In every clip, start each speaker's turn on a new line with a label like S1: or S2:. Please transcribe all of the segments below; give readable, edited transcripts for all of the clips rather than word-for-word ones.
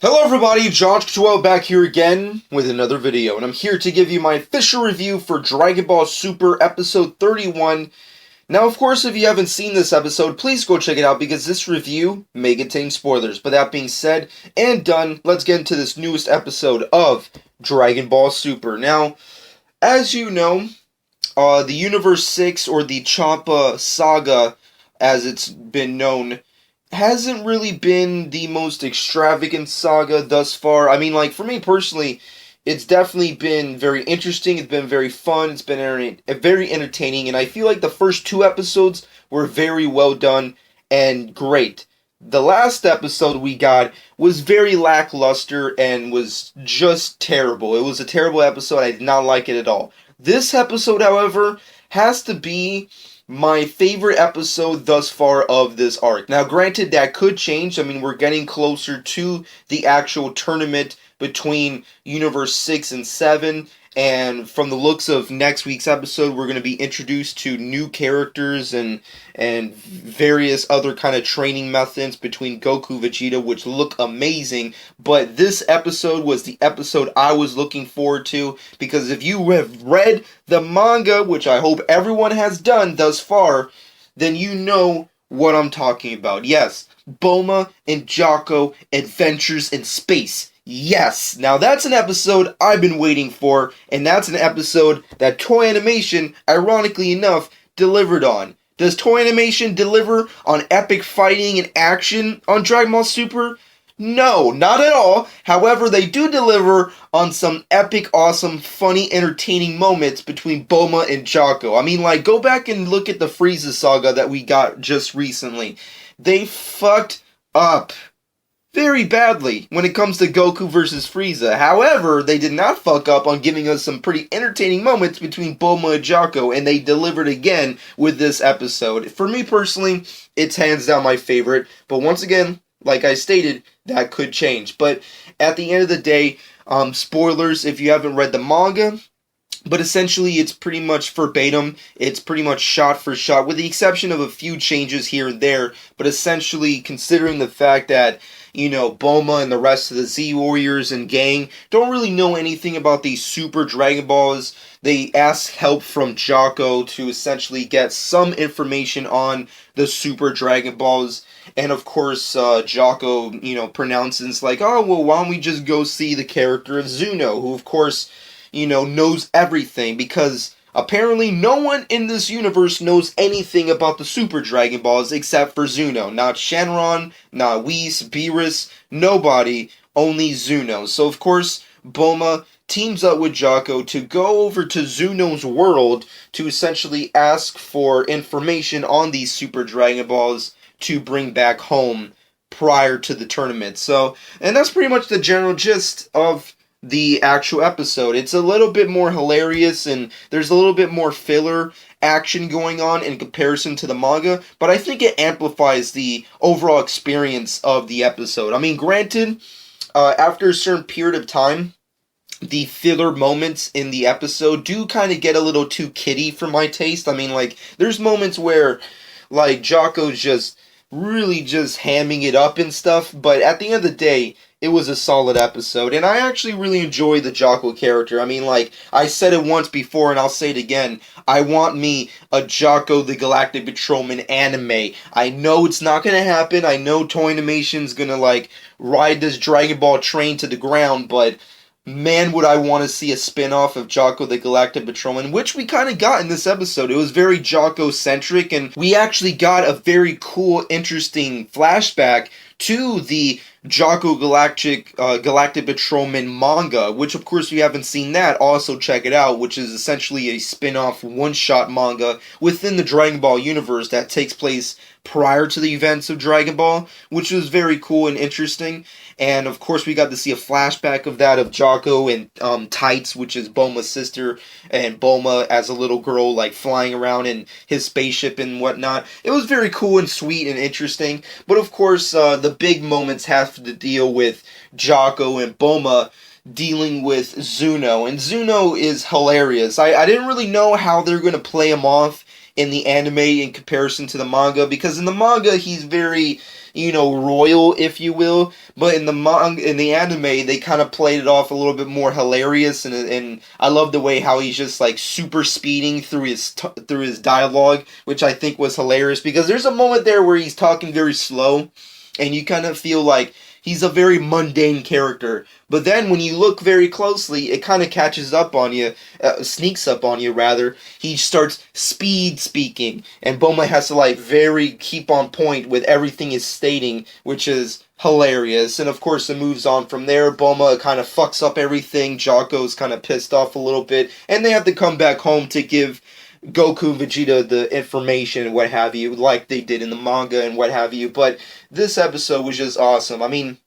S1: Hello everybody, Josh12 back here again with another video, and I'm here to give you my official review for Dragon Ball Super Episode 31. Now, of course, if you haven't seen this episode, please go check it out because this review may contain spoilers. But that being said and done, let's get into this newest episode of Dragon Ball Super. Now, as you know, the Universe 6, or the Champa Saga, as it's been known, hasn't really been the most extravagant saga thus far. I mean, like, for me personally, it's definitely been very interesting, it's been very fun, it's been very entertaining, and I feel like the first two episodes were very well done and great. The last episode we got was very lackluster and was just terrible. It was a terrible episode, I did not like it at all. This episode, however, has to be my favorite episode thus far of this arc. Now, granted, that could change. I mean, we're getting closer to the actual tournament between Universe 6 and 7, and from the looks of next week's episode, we're going to be introduced to new characters and various other kind of training methods between Goku, Vegeta, which look amazing. But this episode was the episode I was looking forward to, because if you have read the manga, which I hope everyone has done thus far, then you know what I'm talking about. Yes, Bulma and Jocko Adventures in Space. Yes, now that's an episode I've been waiting for, and that's an episode that Toei Animation, ironically enough, delivered on. Does Toei Animation deliver on epic fighting and action on Dragon Ball Super? No, not at all. However, they do deliver on some epic, awesome, funny, entertaining moments between Bulma and Jocko. I mean, like, go back and look at the Frieza saga that we got just recently. They fucked up very badly when it comes to Goku versus Frieza. However, they did not fuck up on giving us some pretty entertaining moments between Bulma and Jocko, and they delivered again with this episode. For me personally, it's hands down my favorite, but once again, like I stated, that could change. But at the end of the day, spoilers if you haven't read the manga, but essentially it's pretty much verbatim. It's pretty much shot for shot, with the exception of a few changes here and there. But essentially, considering the fact that, you know, Bulma and the rest of the Z Warriors and gang don't really know anything about these Super Dragon Balls, they ask help from Jocko to essentially get some information on the Super Dragon Balls. And of course, Jocko, you know, pronounces like, oh, well, why don't we just go see the character of Zuno, who of course, you know, knows everything, because apparently no one in this universe knows anything about the Super Dragon Balls except for Zuno. Not Shenron, not Whis, Beerus, nobody, only Zuno. So of course, Bulma teams up with Jocko to go over to Zuno's world to essentially ask for information on these Super Dragon Balls to bring back home prior to the tournament. So, and that's pretty much the general gist of the actual episode. It's a little bit more hilarious, and there's a little bit more filler action going on in comparison to the manga, but I think it amplifies the overall experience of the episode. I mean, granted, after a certain period of time, the filler moments in the episode do kind of get a little too kiddie for my taste. I mean, like, there's moments where, like, Jocko's just really just hamming it up and stuff, but at the end of the day, it was a solid episode, and I actually really enjoy the Jocko character. I mean, like, I said it once before, and I'll say it again. I want me a Jocko the Galactic Patrolman anime. I know it's not gonna happen. I know Toei Animation's gonna, like, ride this Dragon Ball train to the ground, but man, would I want to see a spin-off of Jocko the Galactic Patrolman, which we kind of got in this episode. It was very Jocko-centric, and we actually got a very cool, interesting flashback to the Jocko Galactic Patrolman manga, which of course if you haven't seen that, also check it out, which is essentially a spin-off one-shot manga within the Dragon Ball universe that takes place prior to the events of Dragon Ball, which was very cool and interesting. And of course we got to see a flashback of that, of Jocko and Tights, which is Bulma's sister, and Bulma as a little girl, like, flying around in his spaceship and whatnot. It was very cool and sweet and interesting, but of course the big moments have to deal with Jocko and Bulma dealing with Zuno, and Zuno is hilarious. I didn't really know how they're going to play him off in the anime in comparison to the manga, because in the manga he's very, royal, if you will, but in the anime they kind of played it off a little bit more hilarious, and I love the way how he's just like super speeding through his dialogue, which I think was hilarious, because there's a moment there where he's talking very slow, and you kind of feel like he's a very mundane character. But then when you look very closely, it kind of catches up on you, sneaks up on you rather. He starts speed speaking, and Boma has to like very keep on point with everything he's stating, which is hilarious. And of course it moves on from there. Boma kind of fucks up everything. Jocko's kind of pissed off a little bit, and they have to come back home to give Goku, Vegeta the information and what have you, like they did in the manga and what have you. But this episode was just awesome. I mean,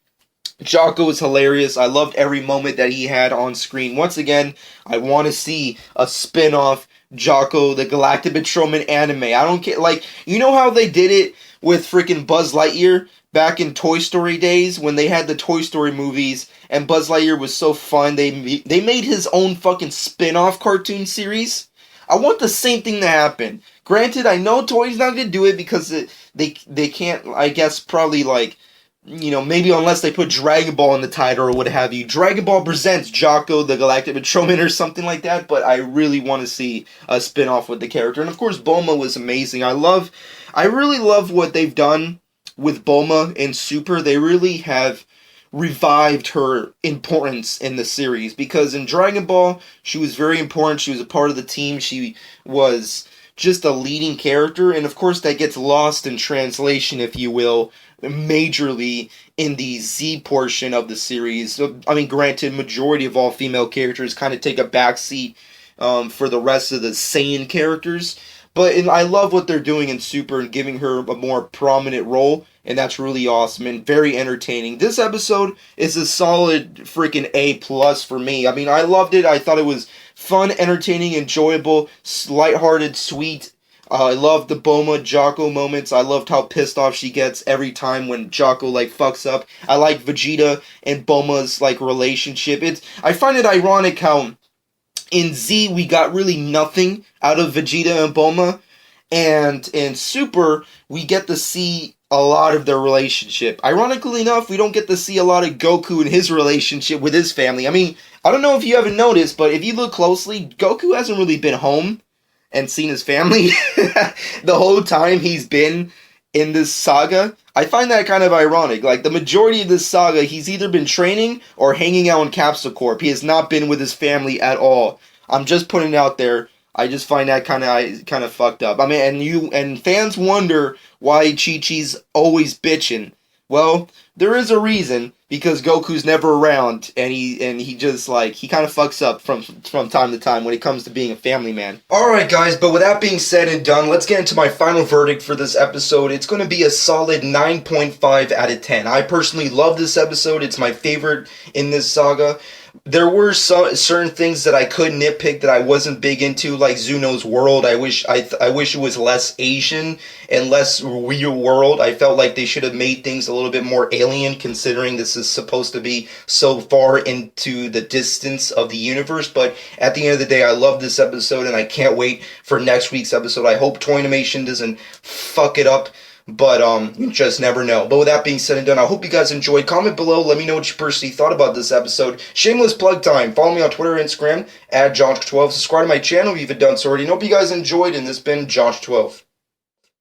S1: Jocko was hilarious. I loved every moment that he had on screen. Once again, I want to see a spin-off Jocko the Galactic Patrolman anime. I don't care, like, you know how they did it with freaking Buzz Lightyear back in Toy Story days when they had the Toy Story movies and Buzz Lightyear was so fun. They made his own fucking spin-off cartoon series. I want the same thing to happen. Granted, I know Toei's not going to do it because they can't, I guess, probably like, maybe unless they put Dragon Ball in the title or what have you. Dragon Ball presents Jocko the Galactic Patrolman or something like that, but I really want to see a spin-off with the character. And of course, Bulma was amazing. I really love what they've done with Bulma in Super. They really have revived her importance in the series, because in Dragon Ball she was very important. She was a part of the team. She was just a leading character, and of course that gets lost in translation, if you will, majorly in the Z portion of the series. So, I mean, granted, majority of all female characters kind of take a backseat for the rest of the Saiyan characters. But I love what they're doing in Super and giving her a more prominent role, and that's really awesome and very entertaining. This episode is a solid freaking A+ for me. I mean, I loved it. I thought it was fun, entertaining, enjoyable, lighthearted, sweet. I loved the Bulma Jocko moments. I loved how pissed off she gets every time when Jocko like fucks up. I like Vegeta and Bulma's like relationship. I find it ironic how in Z, we got really nothing out of Vegeta and Bulma, and in Super, we get to see a lot of their relationship. Ironically enough, we don't get to see a lot of Goku and his relationship with his family. I mean, I don't know if you haven't noticed, but if you look closely, Goku hasn't really been home and seen his family the whole time he's been in this saga. I find that kind of ironic. Like, the majority of this saga, he's either been training or hanging out in Capsule Corp. He has not been with his family at all. I'm just putting it out there. I just find that kind of fucked up. I mean, and fans wonder why Chi-Chi's always bitching. Well, there is a reason, because Goku's never around, and he kind of fucks up from time to time when it comes to being a family man. Alright guys, but with that being said and done, let's get into my final verdict for this episode. It's going to be a solid 9.5 out of 10. I personally love this episode. It's my favorite in this saga. There were certain things that I could nitpick that I wasn't big into, like Zuno's world. I wish it was less Asian and less real world. I felt like they should have made things a little bit more alien, considering this is supposed to be so far into the distance of the universe. But at the end of the day, I love this episode, and I can't wait for next week's episode. I hope Toy Animation doesn't fuck it up, but you just never know. But with that being said and done, I hope you guys enjoyed. Comment below, let me know what you personally thought about this episode. Shameless plug time. Follow me on Twitter and Instagram at Josh12. Subscribe to my channel if you haven't done so already. And hope you guys enjoyed, and this has been Josh12.